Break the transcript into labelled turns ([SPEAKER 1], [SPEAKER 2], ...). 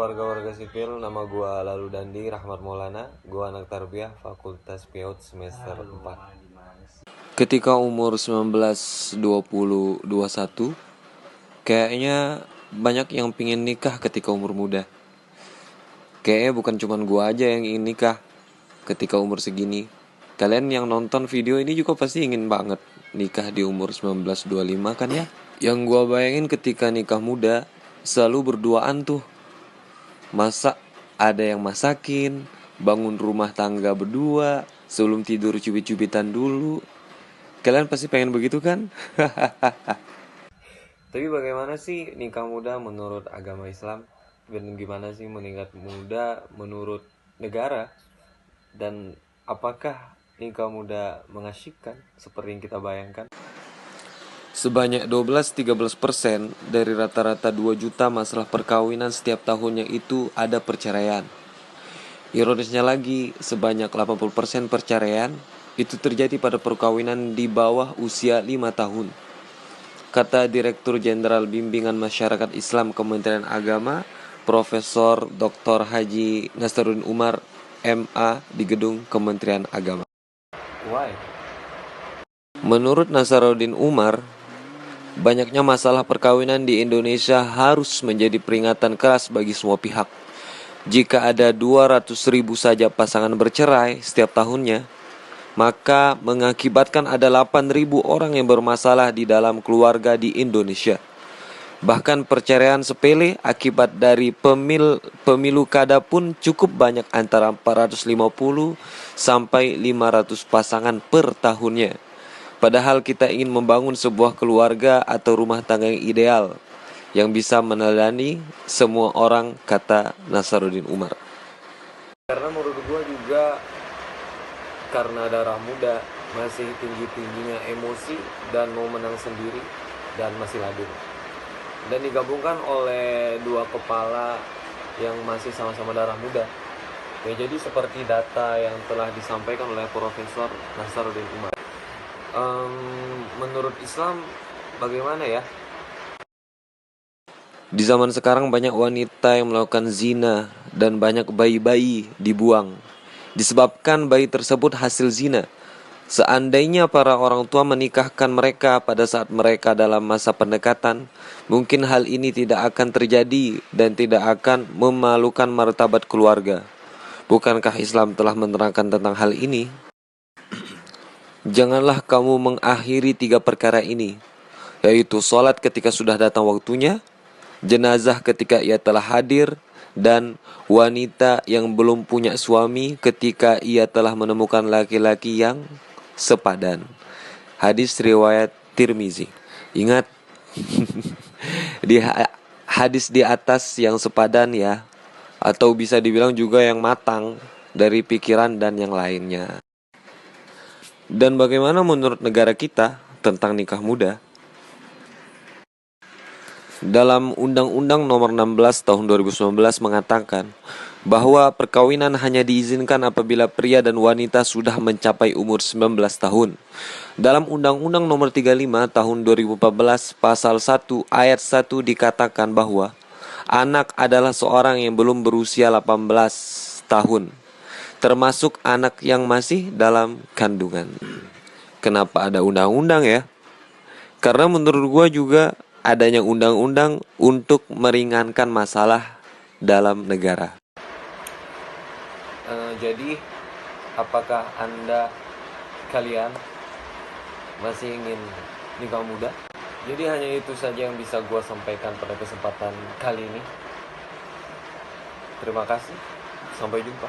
[SPEAKER 1] warga-warga sipil, nama gua Lalu Dandi Rahmat Maulana, gua anak tarbiyah Fakultas PIAUD semester 4. Ketika umur 19, 20, 21, kayaknya banyak yang pingin nikah ketika umur muda. Kayaknya bukan cuman gua aja yang ingin nikah ketika umur segini. Kalian yang nonton video ini juga pasti ingin banget nikah di umur 19-25 kan ya? Yang gua bayangin ketika nikah muda, selalu berduaan tuh. Masak, ada yang masakin, bangun rumah tangga berdua, sebelum tidur cubit-cubitan dulu. Kalian pasti pengen begitu kan? Tapi bagaimana sih nikah muda menurut agama Islam? Dan gimana sih menikah muda menurut negara? Dan apakah nikah muda mengasyikkan seperti yang kita bayangkan? Sebanyak 12-13% dari rata-rata 2 juta masalah perkawinan setiap tahunnya itu ada perceraian. Ironisnya lagi, sebanyak 80% perceraian itu terjadi pada perkawinan di bawah usia 5 tahun. Kata Direktur Jenderal Bimbingan Masyarakat Islam Kementerian Agama, Profesor Dr. Haji Nasaruddin Umar, MA di gedung Kementerian Agama. Why? Menurut Nasaruddin Umar, banyaknya masalah perkawinan di Indonesia harus menjadi peringatan keras bagi semua pihak. Jika ada 200.000 saja pasangan bercerai setiap tahunnya, maka mengakibatkan ada 8.000 orang yang bermasalah di dalam keluarga di Indonesia. Bahkan perceraian sepele akibat dari pemilu kada pun cukup banyak, antara 450 sampai 500 pasangan per tahunnya. Padahal kita ingin membangun sebuah keluarga atau rumah tangga yang ideal, yang bisa meneladani semua orang, kata Nasaruddin Umar. Karena menurut gue juga, karena darah muda, masih tinggi-tingginya emosi dan mau menang sendiri, dan masih labil. Dan digabungkan oleh dua kepala yang masih sama-sama darah muda. Ya, jadi seperti data yang telah disampaikan oleh Profesor Nasaruddin Umar. Menurut Islam bagaimana ya? Di zaman sekarang banyak wanita yang melakukan zina dan banyak bayi-bayi dibuang disebabkan bayi tersebut hasil zina. Seandainya para orang tua menikahkan mereka pada saat mereka dalam masa pendekatan, mungkin hal ini tidak akan terjadi dan tidak akan memalukan martabat keluarga. Bukankah Islam telah menerangkan tentang hal ini? Janganlah kamu mengakhiri 3 perkara ini, yaitu sholat ketika sudah datang waktunya, jenazah ketika ia telah hadir, dan wanita yang belum punya suami ketika ia telah menemukan laki-laki yang sepadan. Hadis riwayat Tirmizi. Ingat, di hadis di atas yang sepadan ya, atau bisa dibilang juga yang matang dari pikiran dan yang lainnya. Dan bagaimana menurut negara kita tentang nikah muda? Dalam Undang-Undang Nomor 16 Tahun 2019 mengatakan bahwa perkawinan hanya diizinkan apabila pria dan wanita sudah mencapai umur 19 tahun. Dalam Undang-Undang Nomor 35 Tahun 2014 Pasal 1 Ayat 1 dikatakan bahwa anak adalah seorang yang belum berusia 18 tahun, termasuk anak yang masih dalam kandungan. Kenapa ada undang-undang ya? Karena menurut gua juga adanya undang-undang untuk meringankan masalah dalam negara. Jadi, apakah kalian masih ingin nikah muda? Jadi hanya itu saja yang bisa gua sampaikan pada kesempatan kali ini. Terima kasih. Sampai jumpa.